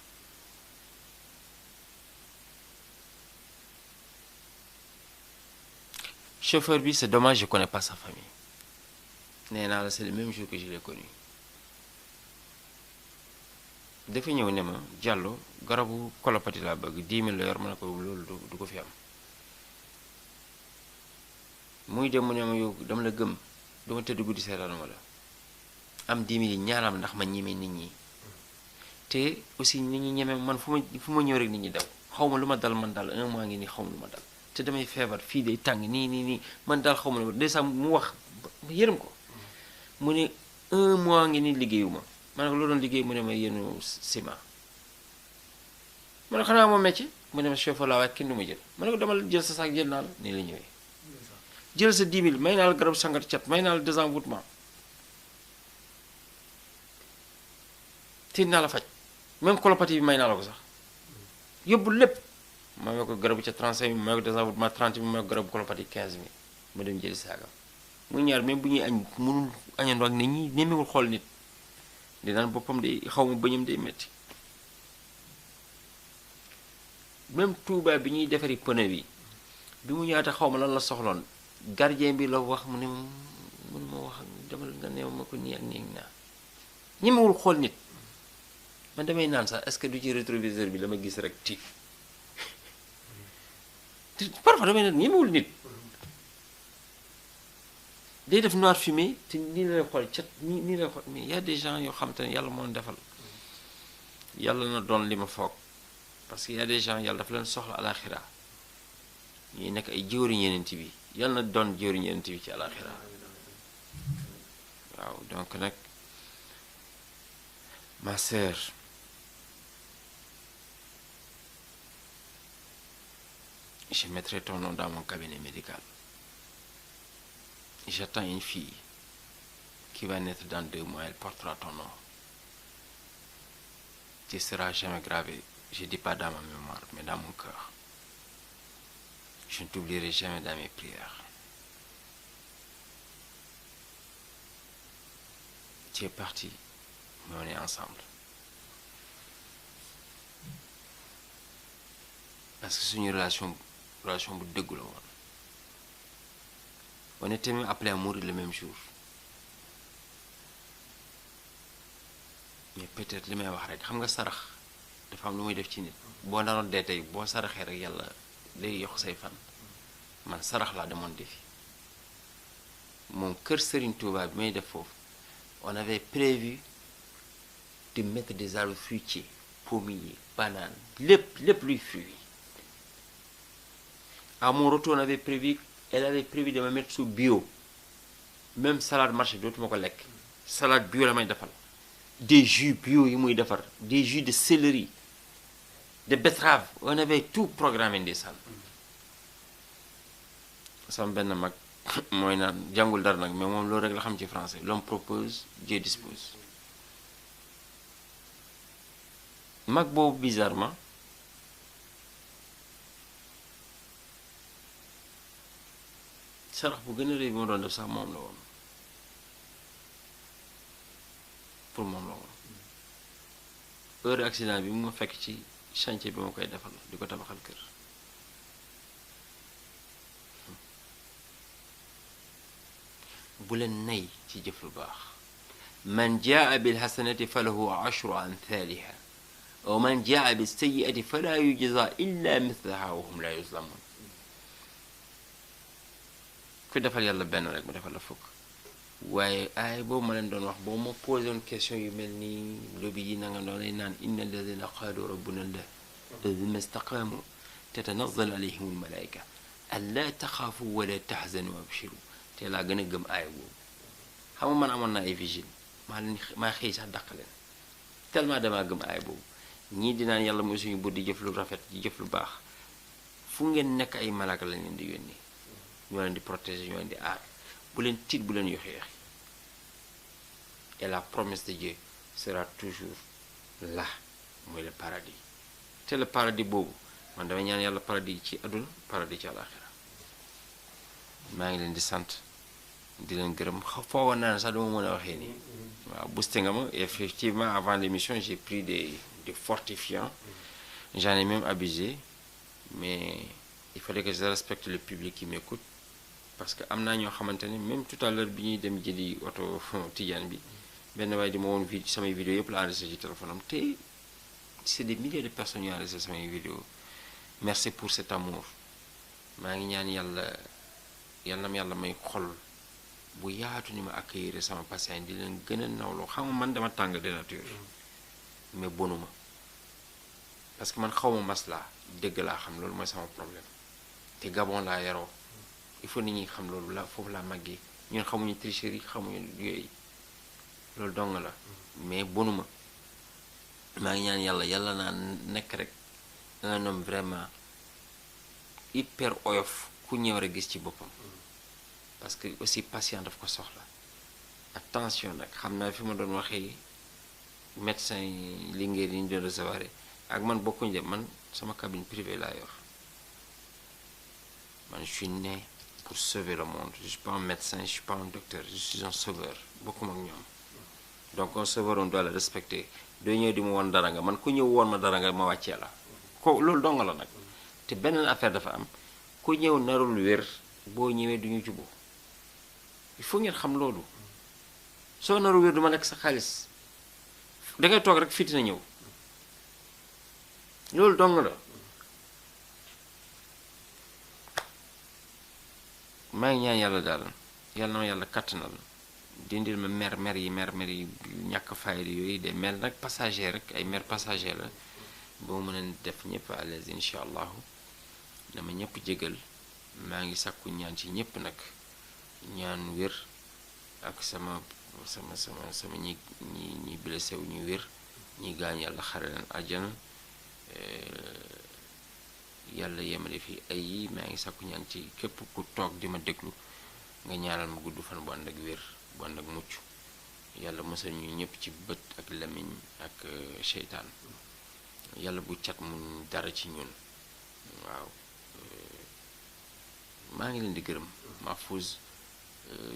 [SPEAKER 2] chauffeur bi c'est dommage je connais pas sa famille nee naa la c'est le même jour que je l'ai connu dafa ñëw ne ma Diallo garabu kolopati laa bëgg 10 000 la yor ma ne ko loolu du ko fi am muy dem mu ne ma yow dama la gëm dama tëdd guddi seetaanuma la am 10 000 yi ñaanam ndax ma ñeme nit ñi te aussi nit ñi ñeme man fu ma ñëw rek nit ñi daw xaw ma lu ma dal man daal un mois ngi nii xaw ma lu ma dal te damay feebar fii day tàng nii man daal xaw ma lu ma des mu wax yërëm ko mu ne un mois ngi nii liggéeyuma ma ne ko loo doon liggéey mu ne ma yéenu ciment ma ne xanaa moo métier mu ne ma chauffeur laa waaye kenn du ma jël ma ne ko dama jël sa saak jël naa la nii la ñëwee jël sa 10 000 may naa la garab sangat cat may naa la désenvoûtement tiit naa la faj même colopathie bi may naa la ko sax yóbbu lépp ma may ko garabu ca 35 000 may ko désenvoûtement 30 000 may ko garabu colopathie 15 000 ma dem jëli saagam muy ñaar même bu ñuy añ mënul añandoo ak nit ñi ñemewul xool nit di naan boppam day xaw ma bëñam day metti même Touba bi ñuy defari pneu bi mu ñaata xaw ma lan la soxloon gardien bi la wax mu ne ma wax demal nga neew ma ko nii ak nii naa ñemewul xool nit man damay naan sax est-ce que du ci rétroviseur bi dama gis rek tiit parfois damay naan ñemewul nit day def noir fumé te nii la lay xool cat nii lay xool mais y a des gens yoo xam te ne yàlla moo defal yàlla na doon li ma foog parce que y a des gens yàlla dafa leen soxla alaxira ñuy nekk ay jëwriñ yenent bi yàlla na doon jëwriñ yenent bi ci alaxira waaw donc nag ma sœur je mettrai ton nom dans mon cabinet médical. J'attends une fille qui va naître dans 2 mois, elle portera ton nom. Tu seras jamais gravé, je ne dis pas dans ma mémoire, mais dans mon cœur. Je ne t'oublierai jamais dans mes prières. Tu es parti, mais on est ensemble. Parce que c'est une relation bu dëggu la woon. On était même appelé à mourir le même jour. Mais peut-être li may wax rek xam nga sarax dafa am lu muy def ci nit boo naroon dee tey boo saraxee rek yàlla day yokk say fan man sarax laa demoon defi moom kër Serigne Touba bi may def foofu on avait prévu de mettre des arbres fruitiers pommiers bananes lépp luy fruit. À mon retour elle avait prévu de me mettre sous bio même salade marché dootuma ko lekk salade bio la may defal des jus bio yi muy defar des jus de céleri de betterave on avait tout programmé ndeysaan sama benn mag mooy naan jàngul dara nag mais moom loolu rek la xam ci français l'homme propose Dieu dispose mag boobu bizarrement sarax bu gën a rëy bi ma doon def sax moom la woon pour moom la woon heure accident bi mu ma fekk ci chantier bi ma koy defal di ko tabaxal kër bu leen nay ci jëf lu baax man jaa bil hasanati falahu ashru amthaliha wa man jaa bis sayyiati fala yujza illa mithlaha wa hum la yuzlamun ku defal yàlla benn rek mu defal la fukk waaye ay boobu ma leen doon wax boo ma posé woon question yu mel nii lobi yi na nga doonay naan inna alladina qaalu rabbuna allah thumma istaqaamu tatanazzalu alayhim almalaika alla taxaafu wala taxzanu wabshiru te laa gën a gëm aaya boobu xam nga man amoon naa ay vigile maa xëy sax dàq leen tellement damaa gëm aaya boobu ñii dinaan yàlla mooy suñu buur di jëf lu rafet di jëf lu baax fu ngeen nekk ay malaaka lañ leen di yónni ñoo leen di protéger ñoo leen di aar bu leen tiit bu leen yoxi yoxi et la promesse de Dieu sera toujours là mooy le paradis te le paradis boobu man dama ñaan yàlla paradis ci àdduna paradis ci àlaxira maa ngi leen di sant di leen gërëm foogoon naa ne sax dama mën a waxee nii waaw boosté nga ma effectivement avant l'émission j'ai pris des fortifiants j'en ai même abusé mais il fallait que je respecte le public qui m'écoute parce que am naa ñoo xamante ne même tout à l'heure bi ñuy dem jëli oto Tidiane bi benn waaye di ma woon samay vidéo yëpp la enregistré ci téléphone am te c'est des milliers de personnes yu enregistré samay vidéo merci pour cet amour maa ngi ñaan yàlla na ma yàlla may xol bu yaatu ni ma accueillir sama patient di leen gën a nawloo xam nga man dama tàng de nature mais bonuma parce que man xawma maslaa dëgg laa xam loolu mooy sama problème te Gabon laa yaroo il faut nit ñi xam loolu la foofu laa màggee ñun xamuñu tricherie xamuñu yooyu loolu dong la mais bonuma maa ngi ñaan yàlla naa nekk rek un homme vraiment hyper oyof ku ñëw rek gis ci boppam parce que aussi patient daf ko soxla attention nag xam naa fi ma doon waxee médecin yi Linguère yi ñu doon recevoir ak man bokkuñu dem man sama cabine privée laa yor man je suis né pour sauver le monde je suis pas un médecin je suis pas un docteur je suis un sauveur bokkuma ak ñoom donc un sauveur on doit le respecter doo ñëw di mu woon dara nga man ku ñëw woon ma dara nga ma wàccee la ko loolu dong la nag te beneen affaire dafa am ku ñëw narul wér boo ñëwee duñu juboo il faut ngeen xam loolu soo narul wér du ma lekk sa xaalis dangay toog rek fitina ñëw loolu dong la maa ngi ñaan yàlla daal yàlla na ma yàlla kattanal dindil ma mer yi ñàkk fayda yooyu de mer nag passager rek ay mer passager la boo mën a def ñëpp à l'aise incha allahu dama ñëpp jégal maa ngi sàkku ñaan ci ñëpp nag ñaan wér ak sama ñi blessé wu ñu wér ñi gaañ yàlla xare leen àjjana yàlla yemale fi ay yi maa ngi sàkku ñaan ci képp ku toog di ma déglu nga ñaanal ma gudd fan bu ànd ak wér bu ànd ak mucc yàlla mosal ñu ñëpp ci bët ak lamiñ ak seytaan yàlla bu cat mu dara ci ñun waaw maa ngi leen di gërëm Mahfouz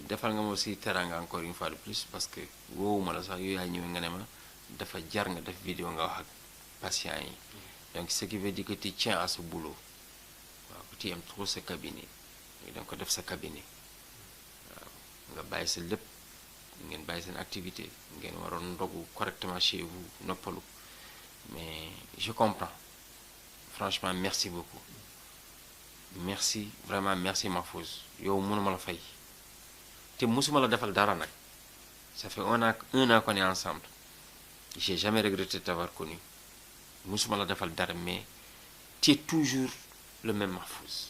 [SPEAKER 2] defal nga ma aussi teranga encore une fois de plus parce que woowuma la sax yooyu yaa ñëwee nga ne ma dafa jar nga def vidéo nga wax ak patient yi donc ce qui veut dire que tu tiens à ce boulot waaw tu aimes trop sa cabinet danga ko def sa cabinet waaw nga bàyyi sa lépp ngeen bàyyi seen activité ngeen waroon ndogu correctement chez vous noppalu mais je comprends franchement merci beaucoup merci vraiment merci Mahfouz yow mënuma la fay te musuma la defal dara nag ça fait un an qu'on est ensemble j'ai jamais regretté de t'avoir connu musuma la defal dara mais tu es toujours le même Mahfouz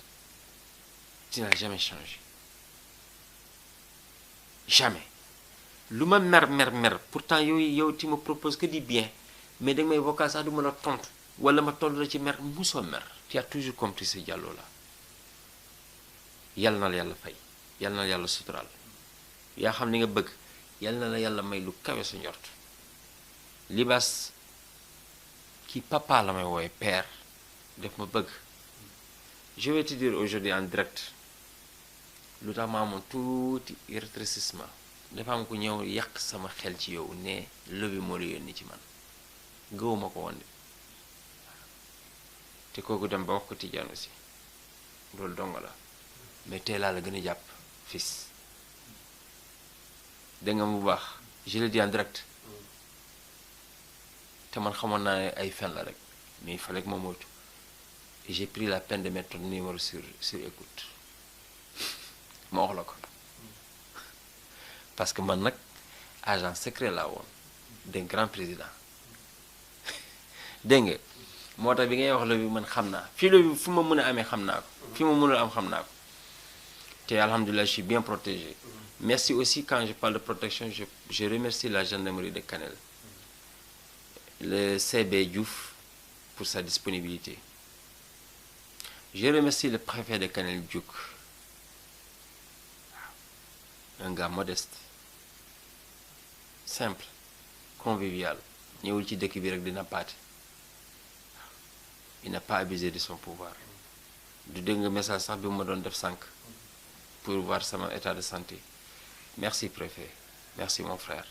[SPEAKER 2] tu n'as jamais changé jamais lu ma mer pourtant yow tu me proposes que du bien mais danga may vocal sax du mën a tontu wala ma toll la ci mer musoo mer tu as toujours compris ce Diallo là yàlla na la yàlla fay yàlla na la yàlla suturaal yaa xam ni nga bëgg yàlla na la yàlla may lu kawe sa njort libaas kii papa la may wooye père def ma bëgg je vais te dire aujourd'hui en direct lu tax ma amoon tuuti rétrécissement dafa am ku ñëw yàq sama xel ci yow ne lobi moo la yónni ci man gëwuma ko woon de te kooku dem ba wax ko Tidiane aussi loolu dong la mais tey laa la gën a jàpp fils dégg nga bu baax je le dis en direct te man xamoon naa ne ay fen la rek mais il fallait que ma moytu et j'ai pris la peine de mettre ton numéro sur écoute ma wax la ko parce que man nag agent secret laa woon d'un grand président dégg nga moo tax bi ngay wax loolu man xam naa fii loolu fu ma mën a amee xam naa ko fi ma mënul am xam naa ko te alhamdulilah je suis bien protégé merci aussi quand je parle de protection je remercie la gendarmerie de Kanel le CB Diouf pour sa disponibilité je remercie le préfet de Kanel Diouk un gars modeste simple convivial ñëwul ci dëkk bi rek dina paate il n'a pas abusé de son pouvoir du dégg nga message sax bi ma doon def sànq pour voir sama état de santé merci préfet merci mon frère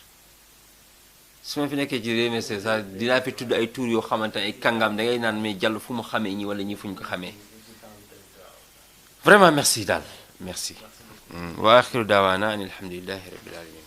[SPEAKER 2] su ma fi nekkee ci réew mi c'est ça dinaa fi tudd ay tour yoo xamante ne ay kàngam da ngay naan mais jàll fu mu xamee ñi wala ñi fu ñu ko xamee vraiment merci daal merci wa axiru daawaana an alhamdulillahi rabbil alamin